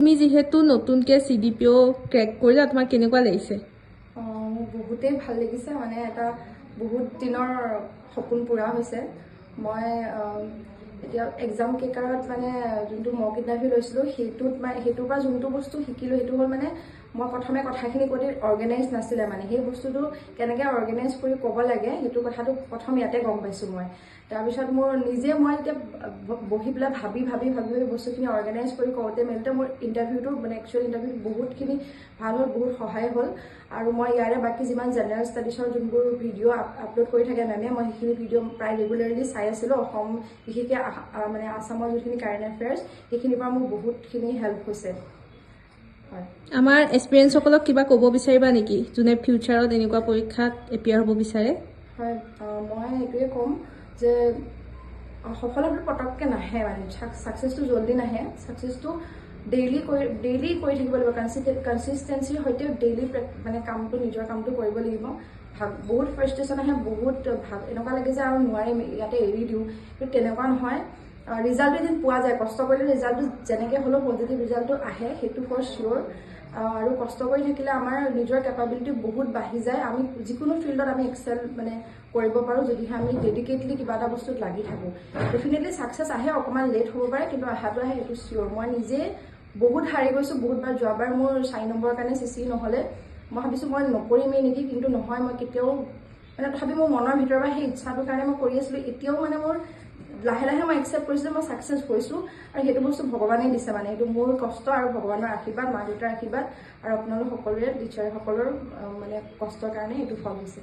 তুমি যেহেতু নতুনকে CDPO ক্ৰেক কৰিলা তোমাক কেনেকুৱা লাগিছে? মোৰ বহুতেই ভাল লাগিছে, মানে এটা বহুত দিনৰ সপোন পূৰা হৈছে। মই এতিয়া এক্সাম কেকাৰত মানে যোনটো মক ইণ্টাৰভিউ লৈছিলোঁ সেইটোৰ পৰা যোনটো বস্তু শিকিলোঁ সেইটো হ'ল মানে মই প্ৰথমে কথাখিনি কৈ অৰ্গেনাইজ নাছিলে, মানে সেই বস্তুটো কেনেকৈ অৰ্গেনাইজ কৰি ক'ব লাগে সেইটো কথাটো প্ৰথম ইয়াতে গম পাইছোঁ মই। তাৰপিছত মই এতিয়া বহি পেলাই ভাবি বস্তুখিনি অৰ্গেনাইজ কৰি কওঁতে মেলোতে মোৰ ইণ্টাৰভিউটো মানে একচুৱেল ইণ্টাৰভিউত বহুতখিনি ভাল হ'ল, বহুত সহায় হ'ল। আৰু মই ইয়াৰে বাকী যিমান জেনেৰেল ষ্টাডিজৰ যোনবোৰ ভিডিঅ' আপলোড কৰি থাকে মেমে, মই সেইখিনি ভিডিঅ' প্ৰায় ৰেগুলাৰলি চাই আছিলোঁ। অসম বিশেষকৈ মানে আছামৰ যিখিনি কাৰেণ্ট এফেয়াৰ্ছ সেইখিনিৰ পৰা মোৰ বহুতখিনি হেল্প হৈছে। হয়, আমাৰ এক্সপিৰিয়েঞ্চসকলক কিবা ক'ব বিচাৰিবা নেকি যোনে ফিউচাৰত এনেকুৱা পৰীক্ষাত এপিয়াৰ হ'ব বিচাৰে? হয়, মই এইটোৱে ক'ম যে সফলতাটো পটককৈ নাহে, মানে ছাকচেছটো জল্দি নাহে। ছাকচেছটো ডেইলি কৰি থাকিব লাগিব, কনচিষ্টেঞ্চিৰ সৈতে ডেইলি মানে নিজৰ কামটো কৰিব লাগিব। বহুত ফ্ৰাষ্ট্ৰেশ্যন আহে, বহুত এনেকুৱা লাগে যে আৰু নোৱাৰিম, ইয়াতে এৰি দিওঁ, কিন্তু তেনেকুৱা নহয়। ৰিজাল্টটো এদিন পোৱা যায়, কষ্ট কৰিলে ৰিজাল্টটো যেনেকৈ হ'লেও পজিটিভ ৰিজাল্টটো আহে, সেইটো ফৰ চিয়'ৰ। আৰু কষ্ট কৰি থাকিলে আমাৰ নিজৰ কেপাবিলিটি বহুত বাঢ়ি যায়। আমি যিকোনো ফিল্ডত আমি এক্সেল মানে কৰিব পাৰোঁ যদিহে আমি ডেডিকেটলি কিবা এটা বস্তুত লাগি থাকোঁ। ডেফিনেটলি ছাকচেছ আহে, অকণমান লেট হ'ব পাৰে, কিন্তু আহাটো আহে, সেইটো চিয়'ৰ। মই নিজে বহুত হাৰি গৈছোঁ, বহুতবাৰ। যোৱাবাৰ মোৰ 4 নম্বৰৰ কাৰণে CC নহ'লে মই ভাবিছোঁ মই নকৰিমেই নেকি, কিন্তু নহয়, মই কেতিয়াও মানে তথাপি মোৰ মনৰ ভিতৰৰ পৰা সেই ইচ্ছাটোৰ কাৰণে মই কৰি আছিলোঁ। এতিয়াও মানে মোৰ লাহে লাহে মই একচেপ্ট কৰিছোঁ যে মই ছাকচেছ হৈছোঁ, আৰু সেইটো বস্তু ভগৱানেই দিছে। মানে সেইটো মোৰ কষ্ট আৰু ভগৱানৰ আশীৰ্বাদ, মা দেউতাৰ আশীৰ্বাদ আৰু আপোনালোক সকলোৰে টিচাৰসকলৰ মানে কষ্টৰ কাৰণে এইটো ফল হৈছে।